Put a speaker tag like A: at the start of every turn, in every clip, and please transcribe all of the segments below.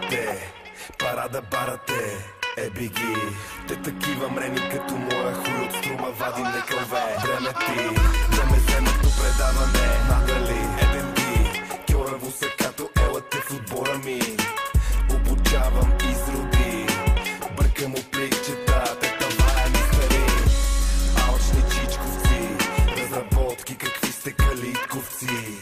A: барате, парада барате, беги. Те такива мрени като моя хуй от струма вади некълве. Време ти да ме вземат до предаване. Надали, еден ти, кьораво се като елате в отбора ми. Обучавам изроди, бъркам от пликчета, те тавая ми стари. Алчни чичковци, разработки какви сте калитковци.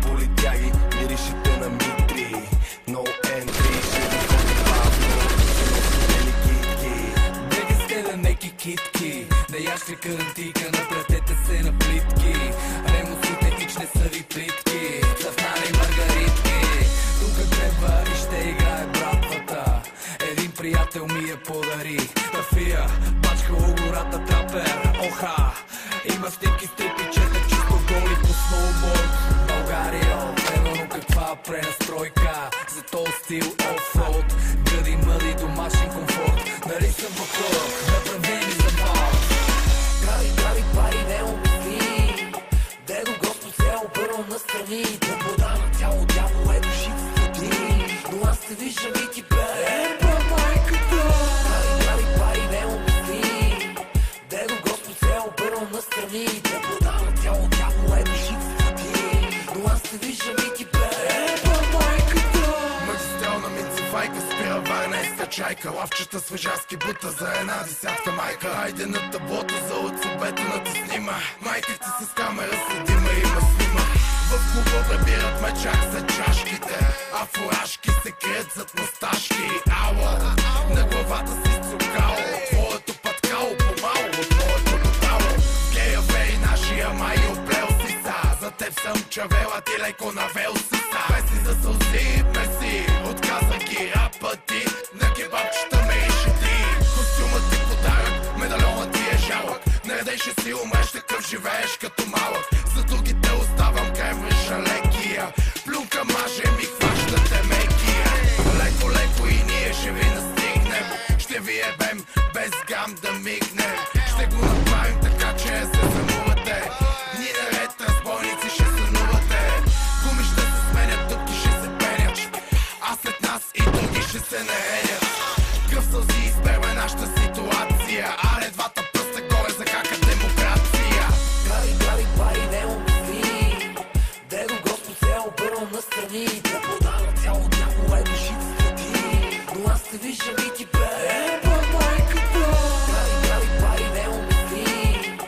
A: Политяги, миришите на митри, no entry, ще ви ходи бавно, се носи китки.
B: Бега сте да неки китки, да яшли карантика, напретете се на плитки. Ремусите ич не са ви плитки, цъфнали маргаритки. Тука трябва и ще играе братвата, един приятел ми я подари. Тафия, бачка огората трапер, оха. Има снимки с трипичета, чисто голи по сноуборд. България, но каква пренастройка за този стил оффроуд. Гъди мъди, домашен комфорт, нали съм в клуб, направени за бал.
C: Прави пари, не умисли, дедо Господ се обърнал настрани. Свобода на цяло дявол е души в води, но аз те виждам и ти бе майката. Прави пари, не умисли, дедо Господ се обърнал настрани. Свобода на цяло дявол е души в води, но аз те виждам и ти бе майката.
A: Магистрална минцевайка, спира варнеска чайка. Лавчета свежарски бута за една десятка майка. Айде на таблото за отцебето на те снима. Майките с камера следима, има снима. В клуба прибират мечак за чашките, а фуражки се крият зад мусташки. Ало, на главата си цукало, твоето пъткало помало, твоето потало. Гея вей нашия май облел си са, за теб съм чавела, ти леко навел си са. Песни за сълзи, меси, отказа ги рапъти, на кебабчета ме ишети. Костюмът ти подарък, медальонът ти е жалък. Наредеше си умреш, такъв живееш като малък. За другите оставам кремвиша лекия, плюнка маже ми хващате мекия. Леко и ние ще ви настигнем, ще ви ебем без гам да мигнем. Ще го направим така, че се замувате. Ни наред разбойници ще сънувате. Гуми ще се сменят, дупки ще се пенят, а след нас и други ще се наредят. Кръв сълзи изперва нашата ситуация, аре двата пръста горе за кака демокрация.
C: Прави пари, не умисли, дедо Господ се обърнал настрани. Свобода на цяло дявол е души в води, но аз те виждам и ти бе майката. Прави пари, не умисли,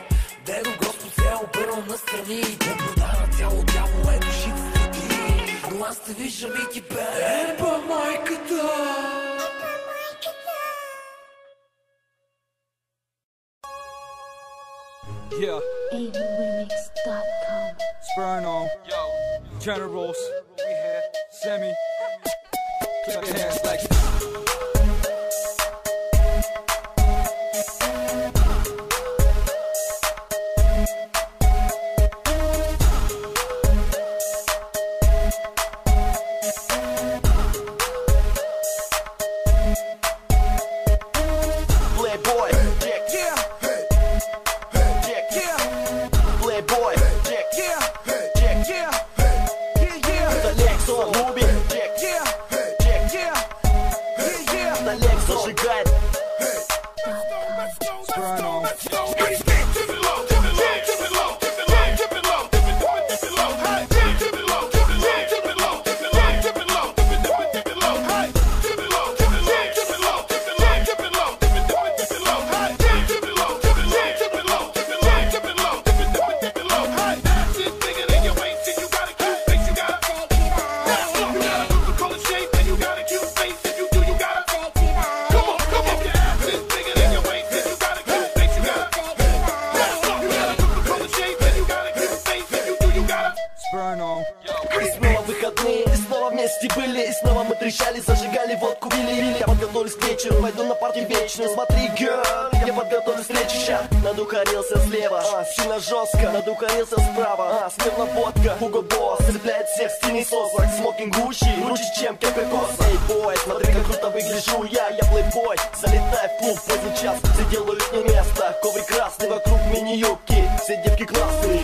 C: дедо Господ се обърнал настрани. Свобода на цяло дявол е души в води, но аз те виждам и ти бе майката.
D: Yeah,
E: AVRemix.com.
D: Sperno, yo, Generals, we here, Semi, clap your hands like
F: Playboy, Jack, yeah, Jack, yeah, Playboy, Jack, yeah, Jack, yeah, the Lexus, Ruby, Jack, yeah, Jack, yeah, the Lexus, зажигает.
D: Sperno. Sperno.
F: И снова выходные, и снова вместе были, и снова мы трещали, зажигали водку, вили. Я подготовлюсь к вечеру, пойду на парти вечно. Смотри, girl, я подготовлюсь к встрече ща. Надухарился слева, сильно жестко, надухарился справа, смирно водка, Hugo Boss цепляет всех стильный сосок, смокинг Гуччи, круче, чем кеприкос. Эй, бой, смотри, как круто выгляжу я плейбой, залетай в клуб поздний час, все делают мне место, коврик красный, вокруг мини-юбки, все девки классные.